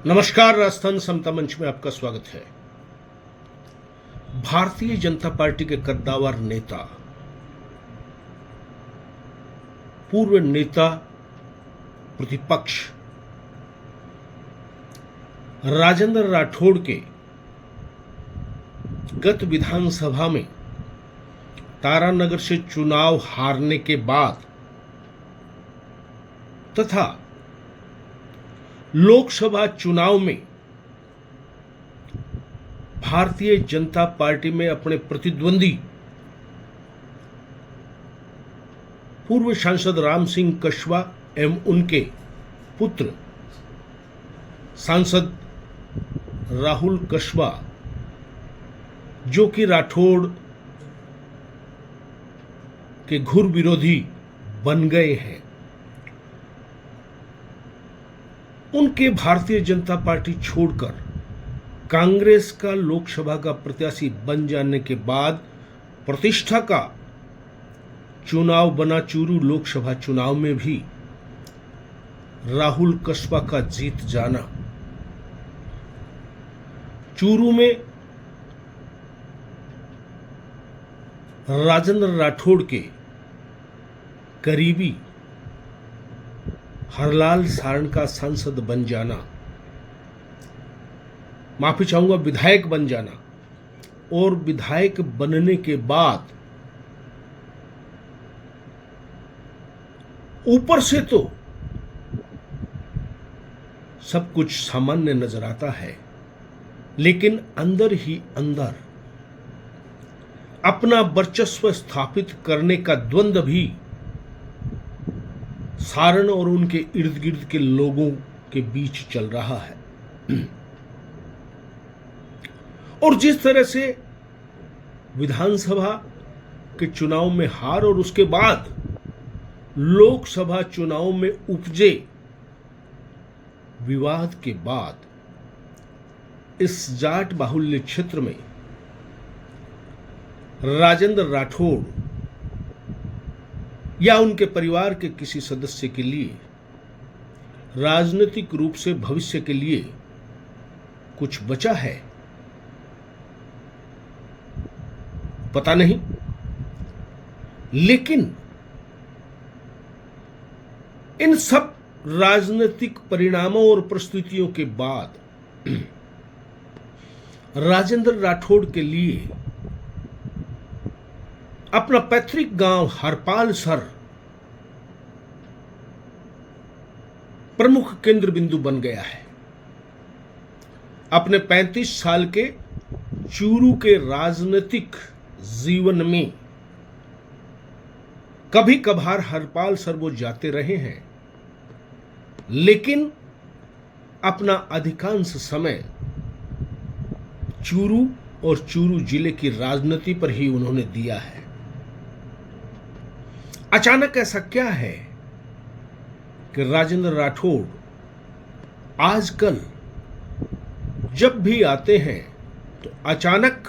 नमस्कार। राजस्थान समता मंच में आपका स्वागत है। भारतीय जनता पार्टी के कद्दावर नेता, पूर्व नेता प्रतिपक्ष राजेंद्र राठौड़ के गत विधानसभा में तारानगर से चुनाव हारने के बाद तथा लोकसभा चुनाव में भारतीय जनता पार्टी में अपने प्रतिद्वंदी पूर्व सांसद राम सिंह कछवा एवं उनके पुत्र सांसद राहुल कछवा, जो कि राठौड़ के घोर विरोधी बन गए हैं, उनके भारतीय जनता पार्टी छोड़कर कांग्रेस का लोकसभा का प्रत्याशी बन जाने के बाद प्रतिष्ठा का चुनाव बना चूरू लोकसभा चुनाव में भी राहुल कछवा का जीत जाना, चूरू में राजेंद्र राठौड़ के करीबी हरलाल सारण का सांसद बन जाना, माफी चाहूंगा विधायक बन जाना, और विधायक बनने के बाद ऊपर से तो सब कुछ सामान्य नजर आता है, लेकिन अंदर ही अंदर अपना वर्चस्व स्थापित करने का द्वंद्व भी सारण और उनके इर्द गिर्द के लोगों के बीच चल रहा है। और जिस तरह से विधानसभा के चुनाव में हार और उसके बाद लोकसभा चुनाव में उपजे विवाद के बाद इस जाट बाहुल्य क्षेत्र में राजेंद्र राठौड़ या उनके परिवार के किसी सदस्य के लिए राजनीतिक रूप से भविष्य के लिए कुछ बचा है, पता नहीं। लेकिन इन सब राजनीतिक परिणामों और परिस्थितियों के बाद राजेंद्र राठौड़ के लिए अपना पैतृक गांव हरपालसर प्रमुख केंद्र बिंदु बन गया है। अपने 35 साल के चूरू के राजनीतिक जीवन में कभी कभार हरपालसर वो जाते रहे हैं, लेकिन अपना अधिकांश समय चूरू और चूरू जिले की राजनीति पर ही उन्होंने दिया है। अचानक ऐसा क्या है कि राजेंद्र राठौड़ आजकल जब भी आते हैं तो अचानक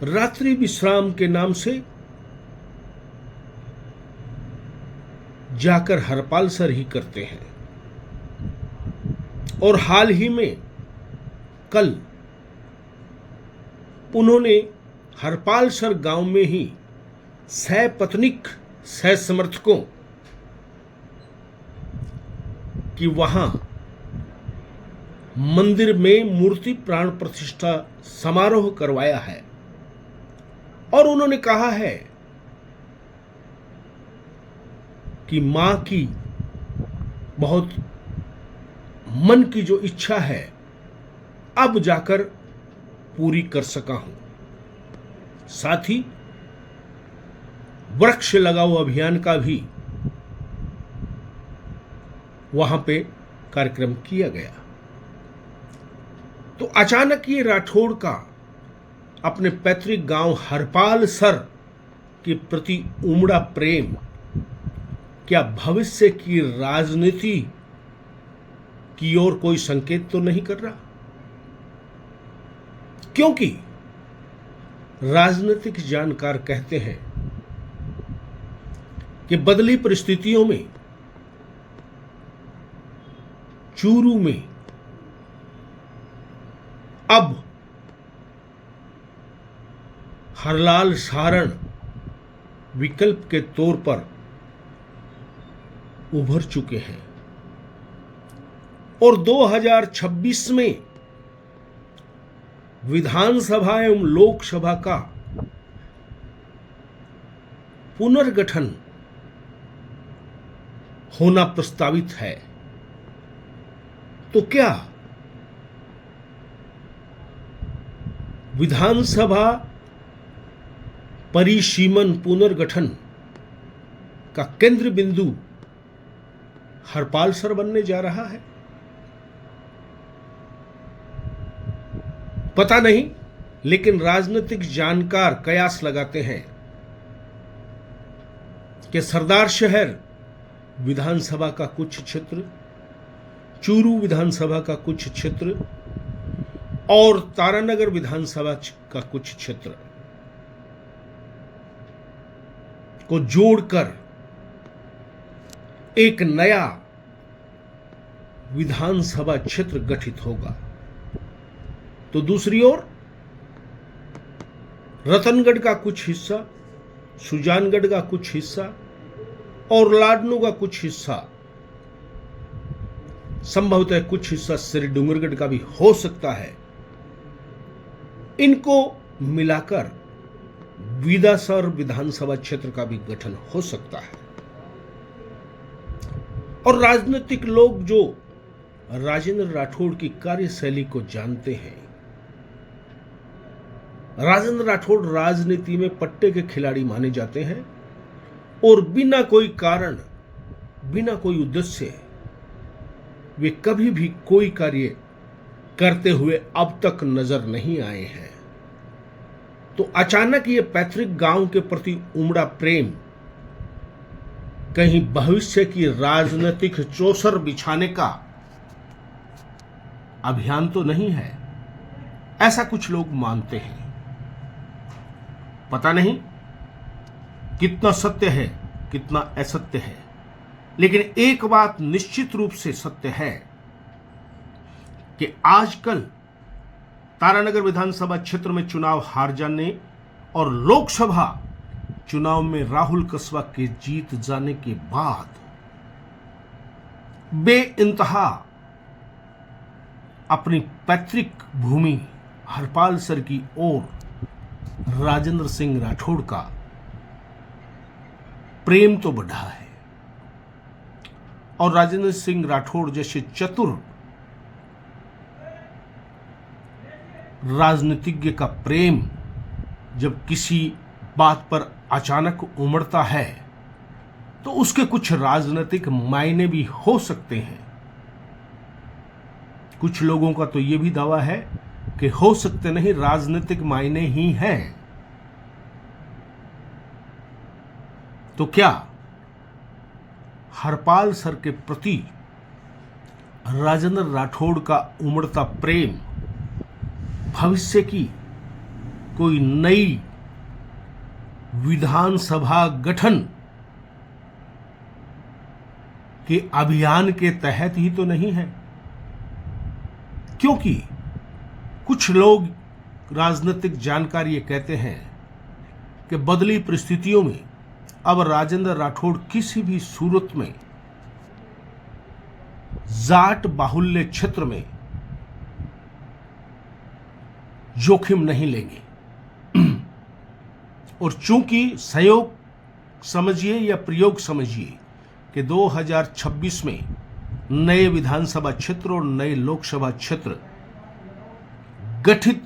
रात्रि विश्राम के नाम से जाकर हरपालसर ही करते हैं। और हाल ही में कल उन्होंने हरपालसर गांव में ही सहपत्नीक सह समर्थकों की वहां मंदिर में मूर्ति प्राण प्रतिष्ठा समारोह करवाया है। और उन्होंने कहा है कि मां की बहुत मन की जो इच्छा है अब जाकर पूरी कर सका हूं। साथ ही वृक्ष लगाओ अभियान का भी वहां पे कार्यक्रम किया गया। तो अचानक ये राठौड़ का अपने पैतृक गांव हरपालसर के प्रति उमड़ा प्रेम क्या भविष्य की राजनीति की ओर कोई संकेत तो नहीं कर रहा? क्योंकि राजनीतिक जानकार कहते हैं कि बदली परिस्थितियों में चूरू में अब हरलाल सारण विकल्प के तौर पर उभर चुके हैं और 2026 में विधानसभा एवं लोकसभा का पुनर्गठन होना प्रस्तावित है। तो क्या विधानसभा परिसीमन पुनर्गठन का केंद्र बिंदु हरपाल सर बनने जा रहा है? पता नहीं, लेकिन राजनीतिक जानकार कयास लगाते हैं कि सरदार शहर विधानसभा का कुछ क्षेत्र, चूरू विधानसभा का कुछ क्षेत्र और तारानगर विधानसभा का कुछ क्षेत्र को जोड़कर एक नया विधानसभा क्षेत्र गठित होगा। तो दूसरी ओर रतनगढ़ का कुछ हिस्सा, सुजानगढ़ का कुछ हिस्सा और लाडनू का कुछ हिस्सा, संभवतः कुछ हिस्सा श्री डूंगरगढ़ का भी हो सकता है, इनको मिलाकर विदासर विधानसभा क्षेत्र का भी गठन हो सकता है। और राजनीतिक लोग जो राजेंद्र राठौड़ की कार्यशैली को जानते हैं, राजेंद्र राठौड़ राजनीति में पट्टे के खिलाड़ी माने जाते हैं और बिना कोई कारण, बिना कोई उद्देश्य वे कभी भी कोई कार्य करते हुए अब तक नजर नहीं आए हैं। तो अचानक ये पैतृक गांव के प्रति उमड़ा प्रेम कहीं भविष्य की राजनीतिक चौसर बिछाने का अभियान तो नहीं है, ऐसा कुछ लोग मानते हैं। पता नहीं कितना सत्य है, कितना असत्य है, लेकिन एक बात निश्चित रूप से सत्य है कि आजकल तारानगर विधानसभा क्षेत्र में चुनाव हार जाने और लोकसभा चुनाव में राहुल कसबा के जीत जाने के बाद बेइंतहा अपनी पैतृक भूमि हरपाल सर की ओर राजेंद्र सिंह राठौड़ का प्रेम तो बढ़ा है और राजेंद्र सिंह राठौड़ जैसे चतुर राजनीतिज्ञ का प्रेम जब किसी बात पर अचानक उमड़ता है तो उसके कुछ राजनीतिक मायने भी हो सकते हैं। कुछ लोगों का तो यह भी दावा है कि हो सकते नहीं, राजनीतिक मायने ही हैं। तो क्या हरपाल सर के प्रति राजेंद्र राठौड़ का उमड़ता प्रेम भविष्य की कोई नई विधानसभा गठन के अभियान के तहत ही तो नहीं है? क्योंकि कुछ लोग राजनीतिक जानकार ये कहते हैं कि बदली परिस्थितियों में अब राजेंद्र राठौड़ किसी भी सूरत में जाट बाहुल्य क्षेत्र में जोखिम नहीं लेंगे और चूंकि संयोग समझिए या प्रयोग समझिए कि 2026 में नए विधानसभा क्षेत्र और नए लोकसभा क्षेत्र गठित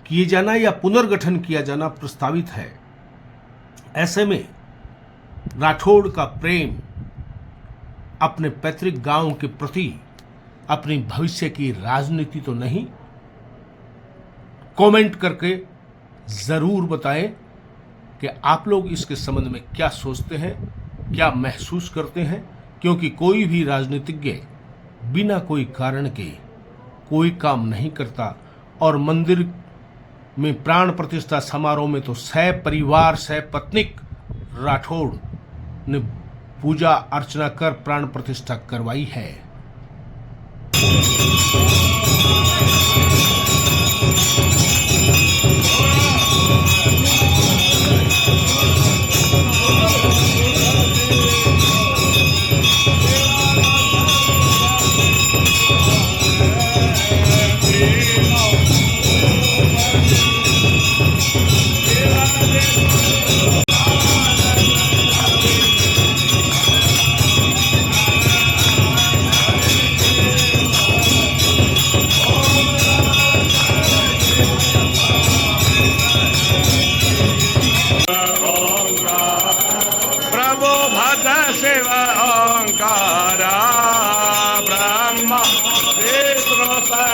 किए जाना या पुनर्गठन किया जाना प्रस्तावित है, ऐसे में राठौड़ का प्रेम अपने पैतृक गांव के प्रति अपनी भविष्य की राजनीति तो नहीं? कमेंट करके जरूर बताएं कि आप लोग इसके संबंध में क्या सोचते हैं, क्या महसूस करते हैं, क्योंकि कोई भी राजनीतिज्ञ बिना कोई कारण के कोई काम नहीं करता और मंदिर में प्राण प्रतिष्ठा समारोह में तो परिवार पत्निक राठौड़ ने पूजा अर्चना कर प्राण प्रतिष्ठा करवाई है।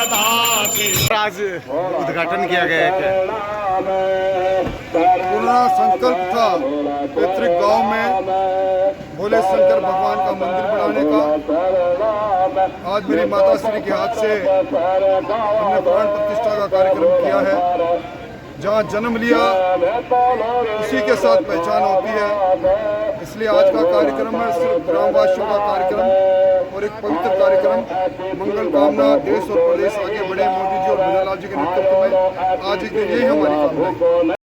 आज उद्घाटन किया गया है क्या? पूरा संकल्प था पैतृक गांव में भोले शंकर भगवान का मंदिर बनाने का। आज मेरी माता श्री के हाथ से हमने प्राण प्रतिष्ठा का कार्यक्रम किया है। जहाँ जन्म लिया उसी के साथ पहचान होती है, इसलिए आज का कार्यक्रम है सिर्फ ग्रामवासियों का कार्यक्रम और एक पवित्र कार्यक्रम। मंगल कामना देश और प्रदेश आगे बढ़े मोदी जी और भोलेलाल जी के नेतृत्व में आज के लिए हमारी कामना है।